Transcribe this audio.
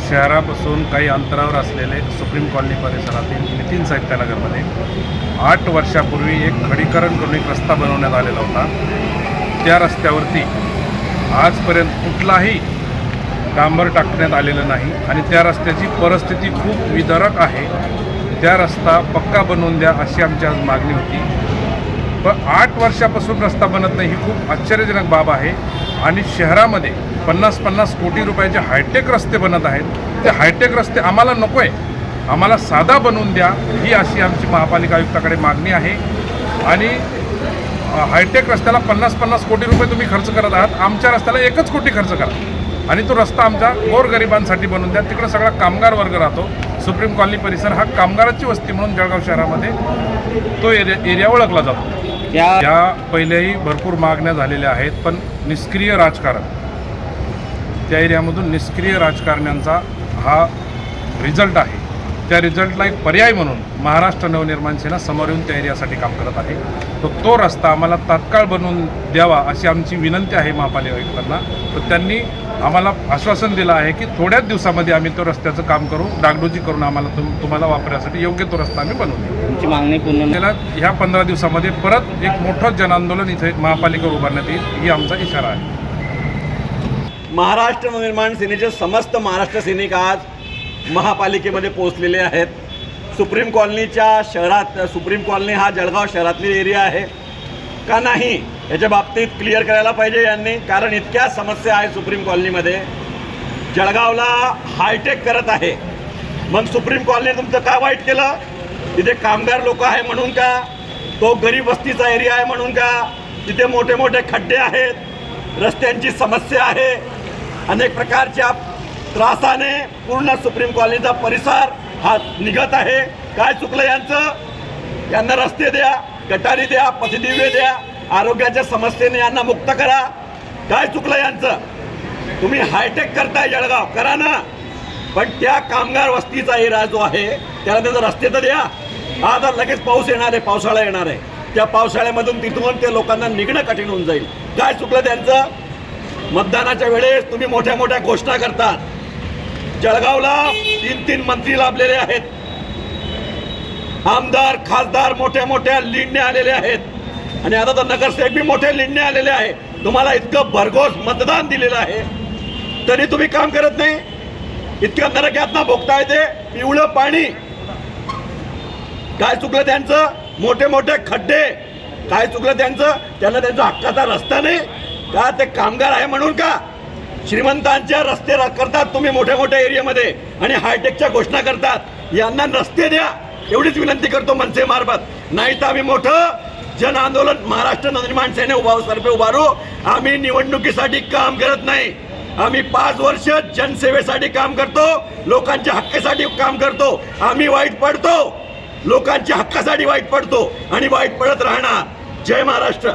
शहरापासून काही अंतरावर असलेले सुप्रीम कॉलनी परिसरातील नितीन साहित्यनगरमध्ये 8 वर्षापूर्वी एक खडीकरण करून एक रस्ता बनवण्यात आलेला होता। त्या रस्त्यावरती आजपर्यंत कुठलाही डांबर टाकण्यात आलेलं नाही आणि त्या रस्त्याची परिस्थिती खूप विदारक आहे। त्या रस्ता पक्का बनवून द्या अशी आमची आज मागणी होती। पण 8 वर्षापासून रस्ता बनत नाही ही खूप आश्चर्यजनक बाब आहे आणि शहरामध्ये 50-50 कोटी रुपयाचे हायटेक रस्ते बनत आहेत। ते हायटेक रस्ते आम्हाला नको आहे, आम्हाला साधा बनवून द्या ही अशी आमची महापालिका आयुक्ताकडे मागणी आहे। आणि हायटेक रस्त्याला 50-50 कोटी रुपये तुम्ही खर्च करत आहात, आमच्या रस्त्याला 1 कोटी खर्च करा आणि तो रस्ता आमच्या गोरगरिबांसाठी बनवून द्या। तिकडे सगळा कामगार वर्ग राहतो। सुप्रीम कॉलनी परिसर हा कामगाराची वस्ती म्हणून जळगाव शहरामध्ये तो एरिया ओळखला जातो। या पहिलेही भरपूर मागण्या झालेल्या आहेत, पण निष्क्रिय राजकारण, त्या एरियामधून निष्क्रिय राजकारण्यांचा हा रिझल्ट आहे। त्या रिझल्टला एक पर्याय म्हणून महाराष्ट्र नवनिर्माण सेना समोर येऊन त्या एरियासाठी काम करत आहे। तो रस्ता आम्हाला तात्काळ बनवून द्यावा अशी आमची विनंती आहे महापालिका आयुक्तांना। तर त्यांनी आम्हाला आश्वासन दिलं आहे की थोड्याच दिवसामध्ये आम्ही तो रस्त्याचं काम करू, डागडुजी करून आम्हाला तुम्हाला वापरण्यासाठी योग्य तो रस्ता आम्ही बनवून देऊ। तुमची मागणी पूर्ण त्याला ह्या 15 दिवसामध्ये परत एक मोठं जनआंदोलन इथे महापालिकेवर उभारण्यात येईल ही आमचा इशारा आहे। महाराष्ट्र नवनिर्माण सेनेचे समस्त महाराष्ट्र सैनिक आज महापालिकेमध्ये पोहोचलेले आहेत। सुप्रीम कॉलनीच्या शहरात, सुप्रीम कॉलनी हा जळगाव शहरातली एरिया आहे का नाही याच्या बाबतीत क्लिअर करायला पाहिजे यांनी, कारण इतक्या समस्या आहेत सुप्रीम कॉलनीमध्ये। जळगावला हायटेक करत आहे, मग सुप्रीम कॉलनी तुमचं काय वाईट केलं? तिथे कामगार लोक आहे म्हणून का? तो गरीब वस्तीचा एरिया आहे म्हणून का? तिथे मोठे मोठे खड्डे आहेत, रस्त्यांची समस्या आहे, अनेक प्रकारच्या त्रासाने पूर्ण सुप्रीम कॉलनीचा परिसर हा निघत आहे। काय चुकलं यांचं? यांना रस्ते द्या, गटारी द्या, पथदिवे द्या, आरोग्याच्या समस्येने यांना मुक्त करा। काय चुकलं यांचं? तुम्ही हायटेक करताय जळगाव, करा ना, पण त्या कामगार वस्तीचा एरिया जो आहे त्याला त्याचे रस्ते तर द्या। आता लगेच पाऊस येणार आहे, पावसाळा येणार आहे, त्या पावसाळ्यामधून तिथून ते लोकांना निघणं कठीण होऊन जाईल। काय चुकलं त्यांचं? मतदानाच्या वेळेस तुम्ही मोठ्या मोठ्या घोषणा करतात। जळगावला 3-3 मंत्री लाभलेले आहेत, आमदार खासदार मोठ्या मोठ्या लीडने आलेले आहेत आणि आता तर नगरसेवक बी मोठे लीडने आलेले आहे। तुम्हाला इतकं भरघोस मतदान दिलेलं आहे तरी तुम्ही काम करत नाही। इतक्या नरकातना भोगता येते पिवळं पाणी। काय चुकलं त्यांचं? मोठे मोठे खड्डे। काय चुकलं त्यांचं? त्यांना त्यांचा हक्काचा रस्ता नाही का? ते कामगार आहे म्हणून का? श्रीमंतांच्या रस्ते करतात तुम्ही मोठ्या मोठ्या एरियामध्ये आणि हायटेकच्या घोषणा करतात। यांना रस्ते द्या एवढीच विनंती करतो मनसेमार्फत, नाही तर आम्ही मोठं जन आंदोलन महाराष्ट्र नवनिर्माण सेने उभारू। आम्ही निवडणुकीसाठी काम करत नाही, आम्ही 5 वर्ष जनसेवेसाठी काम करतो, लोकांच्या हक्कासाठी काम करतो। आम्ही वाईट पडतो, लोकांच्या हक्कासाठी वाईट पडतो आणि वाईट पडत राहणार। जय महाराष्ट्र।